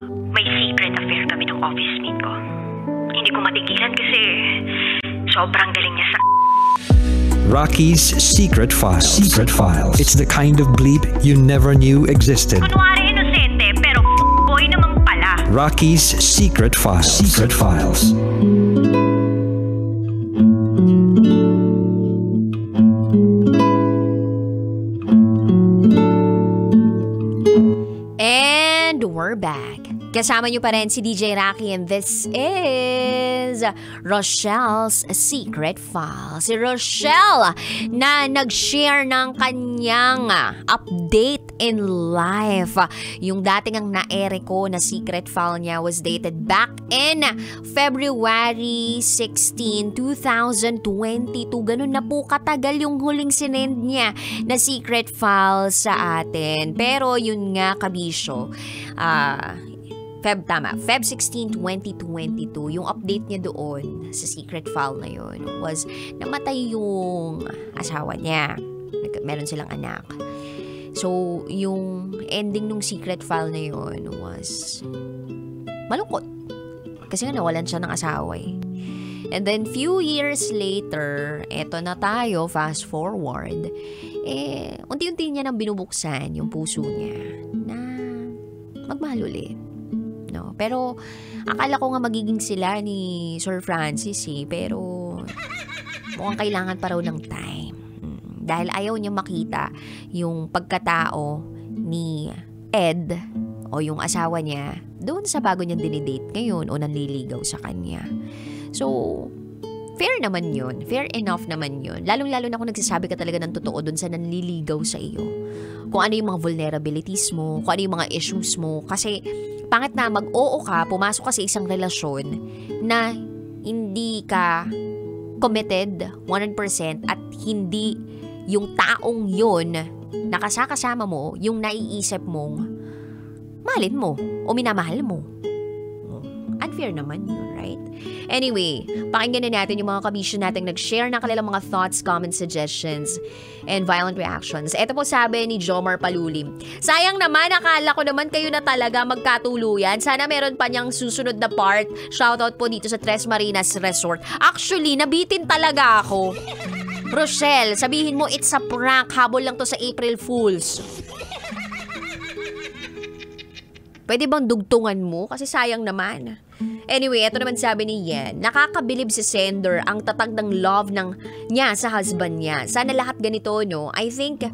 May secret affair kami ng office mate ko. Hindi ko matigilan kasi sobrang galing niya sa... Rocky's Secret Files. Secret Files. It's the kind of bleep you never knew existed. Kunwari inosente, pero boy naman pala. Rocky's Secret Files. Secret Files. And we're back. Kasama niyo pa rin si DJ Rocky and this is Rochelle's Secret Files. Si Rochelle na nag-share ng kanyang update in life. Yung dating ang na-ere ko na secret file niya was dated back in February 16, 2022. Ganun na po katagal yung huling sinend niya na secret file sa atin. Pero yun nga kabisyo, Feb 16, 2022, yung update niya doon sa secret file na yun was namatay yung asawa niya. Meron silang anak. So, yung ending ng secret file na yun was malungkot. Kasi nga nawalan siya ng asawa eh. And then, few years later, eto na tayo, fast forward, unti-unti niya nang binubuksan yung puso niya na magmahal ulit. No? Pero, akala ko nga magiging sila ni Sir Francis eh, pero mukhang kailangan pa raw ng time. Dahil ayaw niya makita yung pagkatao ni Ed o yung asawa niya doon sa bago niyang dinidate ngayon o nanliligaw sa kanya. So, fair naman yun. Fair enough naman yun. Lalong-lalo na kung nagsasabi ka talaga ng totoo doon sa nanliligaw sa iyo. Kung ano yung mga vulnerabilities mo, kung ano yung mga issues mo. Kasi, pangit na mag-oo ka, pumasok ka sa isang relasyon na hindi ka committed 100% at hindi yung taong yun na kasama mo, yung naiisip mong mahalin mo o minamahal mo. Unfair naman yun, right? Anyway, pakinggan na natin yung mga kabisyo natin nag-share ng kanilang mga thoughts, comments, suggestions, and violent reactions. Ito po sabi ni Jomar Palulim. Sayang naman, akala ko naman kayo na talaga magkatuluyan. Sana meron pa niyang susunod na part. Shoutout po dito sa Tres Marinas Resort. Actually, nabitin talaga ako. Rochelle, sabihin mo it's a prank. Habol lang to sa April Fools. Pwede bang dugtungan mo? Kasi sayang naman. Anyway, ito naman sabi ni Yen. Nakakabilib si sender ang tatag ng love niya sa husband niya. Sana lahat ganito, no? I think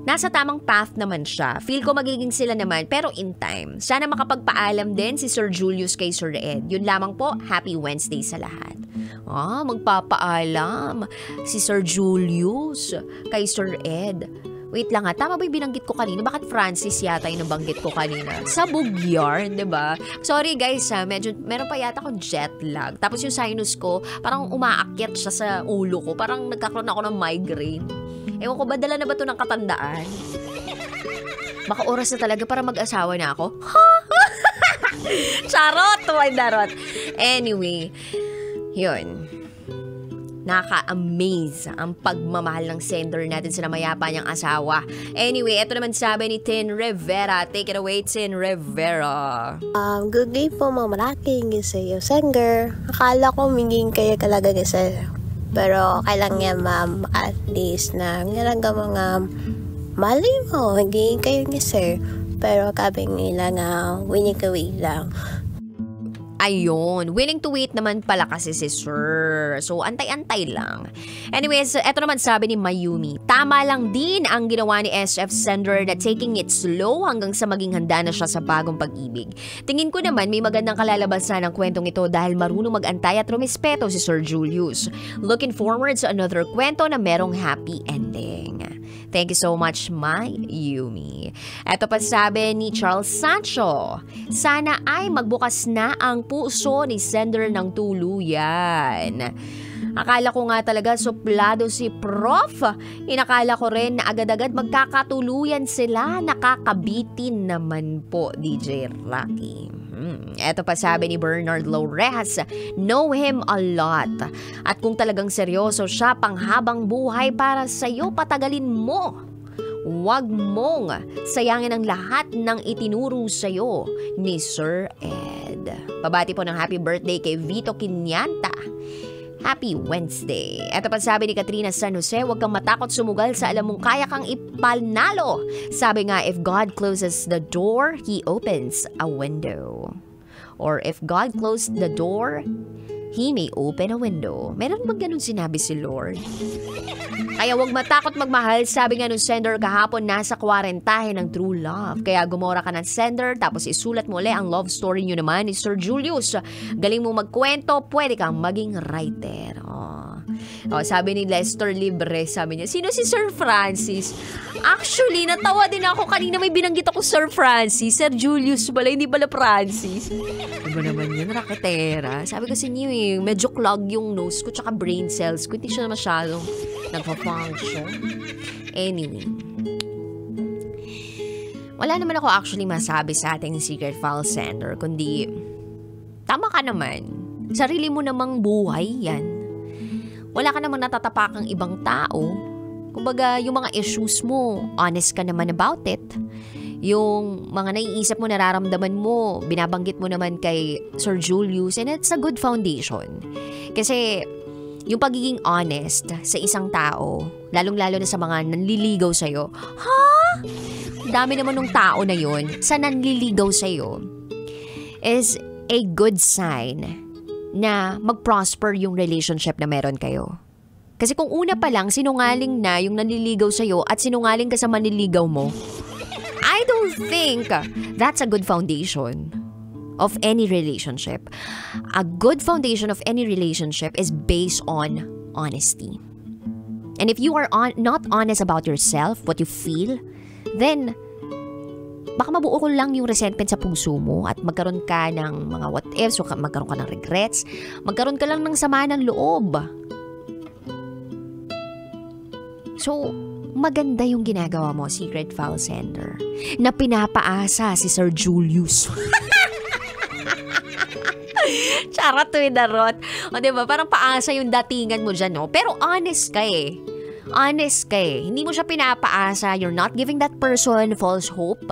nasa tamang path naman siya. Feel ko magiging sila naman, pero in time. Sana makapagpaalam din si Sir Julius kay Sir Ed. Yun lamang po, happy Wednesday sa lahat. Magpapaalam si Sir Julius kay Sir Ed. Wait lang tama ba yung binanggit ko kanina? Bakit Francis yata yung nabanggit ko kanina? Sa Bugyar, diba? Sorry guys medyo meron pa yata akong jet lag. Tapos yung sinus ko, parang umaakyat siya sa ulo ko. Parang nagkakaroon ako ng migraine. Ewan ko ba, dala na ba ito ng katandaan? Baka oras na talaga para mag-asawa na ako. Charot! Why darot? Anyway, yun. Nakaka-amaze ang pagmamahal ng sender natin sa namayapa niyang asawa. Anyway, ito naman sabi ni Tin Rivera. Take it away, Tin Rivera. Good day po mga malaking sa'yo, Sanger. Akala ko minging kayo talaga kasi. Pero kailang niya ma'am at least na ngalaga mga mali mo. Hindi kayo ni sir. Pero kabing nila nga winning ka lang. Ayun, willing to wait naman pala kasi si Sir. So, antay-antay lang. Anyways, eto naman sabi ni Mayumi. Tama lang din ang ginawa ni SF Sender na taking it slow hanggang sa maging handa na siya sa bagong pag-ibig. Tingin ko naman may magandang kalalabasan ng kwentong ito dahil marunong mag-antay at rumispeto si Sir Julius. Looking forward sa another kwento na merong happy ending. Thank you so much, Mayumi. Eto pa sabi ni Charles Sancho. Sana ay magbukas na ang puso ni sender ng tuluyan. Akala ko nga talaga suplado si Prof. Inakala ko rin na agad-agad magkakatuluyan sila. Nakakabitin naman po, DJ Rocky. Eto pa sabi ni Bernard Lores, know him a lot. At kung talagang seryoso siya panghabang buhay para sa'yo, patagalin mo. Huwag mong sayangin ang lahat ng itinuro sa'yo ni Sir Ed. Pabati po ng happy birthday kay Vito Quiñanta. Happy Wednesday. Eto pa sabi ni Katrina San Jose, huwag kang matakot sumugal sa alam mong kaya kang ipanalo. Sabi nga, if God closes the door, He opens a window. Or if God closed the door, He may open a window. Meron ba ganun sinabi si Lord? Kaya huwag matakot magmahal, sabi nga nung sender kahapon, nasa 40 ng true love. Kaya gumora ka ng sender, tapos isulat mo ulit ang love story nyo naman ni Sir Julius. Galing mo magkwento, pwede kang maging writer. Sabi ni Lester Libre, sabi niya, sino si Sir Francis? Actually, natawa din ako kanina, may binanggit ako Sir Francis. Sir Julius pala, hindi pala Francis. Iba naman yun, raketera. Sabi kasi niyo medyo clog yung nose ko tsaka brain cells ko. Hindi siya masyadong nagpa-function. Anyway. Wala naman ako actually masabi sa ating secret file sender, kundi tama ka naman. Sarili mo namang buhay yan. Wala ka namang natatapakang ibang tao. Kumbaga, yung mga issues mo, honest ka naman about it. Yung mga naiisip mo, nararamdaman mo, binabanggit mo naman kay Sir Julius, and it's a good foundation. Kasi, yung pagiging honest sa isang tao, lalong-lalo na sa mga nanliligaw sa'yo, dami naman ng tao na yun sa nanliligaw sa'yo, is a good sign na mag-prosper yung relationship na meron kayo. Kasi kung una pa lang, sinungaling na yung nanliligaw sa'yo at sinungaling ka sa manliligaw mo, I don't think that's a good foundation of any relationship. A good foundation of any relationship is based on honesty. And if you are not honest about yourself, what you feel, then baka mabuo ko lang yung resentment sa puso mo at magkaroon ka ng mga what ifs, o magkaroon ka ng regrets, magkaroon ka lang ng sama ng loob. So, maganda yung ginagawa mo, secret file sender, na pinapaasa si Sir Julius. Charot to darot. O diba, parang paasa yung datingan mo dyan, no? Pero honest ka eh. Honest ka eh. Hindi mo siya pinapaasa. You're not giving that person false hope.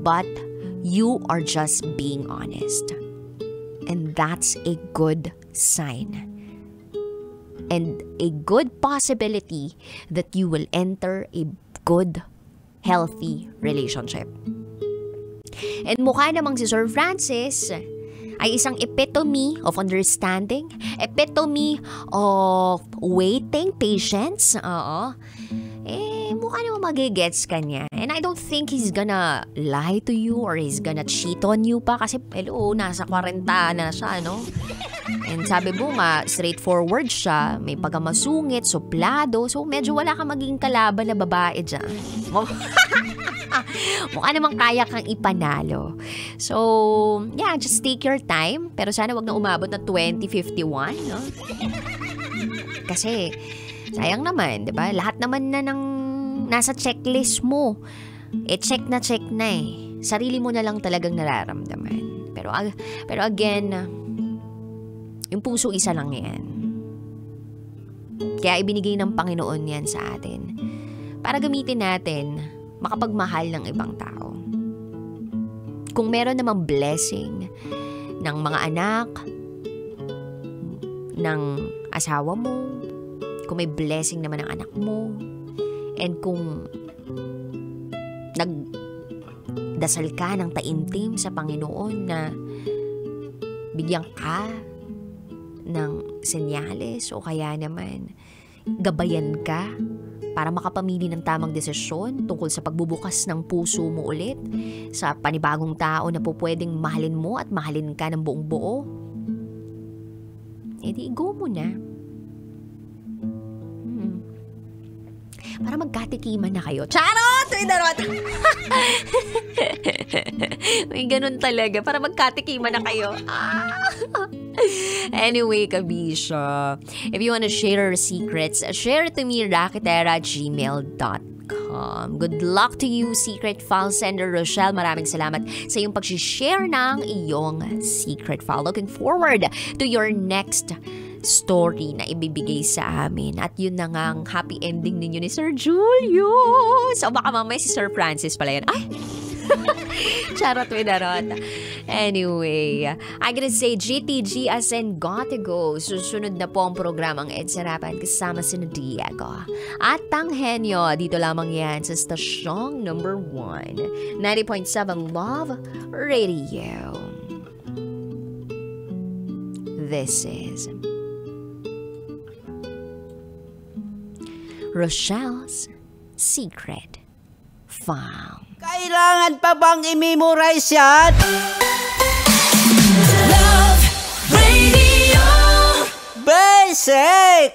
But you are just being honest. And that's a good sign. And a good possibility that you will enter a good, healthy relationship. And mukha namang si Sir Francis ay isang epitome of understanding, epitome of waiting, patience. Mukha naman magigets ka niya. And I don't think he's gonna lie to you or he's gonna cheat on you pa kasi, nasa 40 na siya, no? And sabi mo nga, straightforward siya, may pagkamasungit, suplado, so medyo wala kang magiging kalaban na babae dyan. Mukha namang kaya kang ipanalo. So, yeah, just take your time. Pero sana wag na umabot na 2051, no? Kasi, sayang naman, di ba? Lahat naman na ng nasa checklist mo. Check na eh. Sarili mo na lang talagang nararamdaman. Pero again, yung puso isa lang yan. Kaya ibinigay ng Panginoon yan sa atin. Para gamitin natin makapagmahal ng ibang tao. Kung meron namang blessing ng mga anak, ng asawa mo, kung may blessing naman ng anak mo, and kung nagdasal ka ng taimtim sa Panginoon na bigyan ka ng senyales o kaya naman gabayan ka para makapamili ng tamang desisyon tungkol sa pagbubukas ng puso mo ulit sa panibagong tao na po pwedeng mahalin mo at mahalin ka ng buong buo, edi go mo na. Para magkatikiman na kayo. Charot! Uy, darot! May ganun talaga. Para magkatikiman na kayo. Anyway, kabisya, if you wanna share your secrets, share it to me, raketera@gmail.com. Good luck to you, secret file sender Rochelle. Maraming salamat sa iyong pag-share ng iyong secret file. Looking forward to your next story na ibibigay sa amin. At yun na nga ang happy ending ninyo ni Sir Julio. So baka mamaya si Sir Francis pala yan. Ay! Charot with Darot. Anyway, I'm gonna say GTG as in gotta go. Susunod na po ang programang Ed Sarapan kasama si Diego at Tanghenyo. Dito lamang yan sa stasyong number 1, 90.7 Love Radio. This is Rochelle's Secret File. Kailangan pa bang i-memorize yan? Love Radio Basic!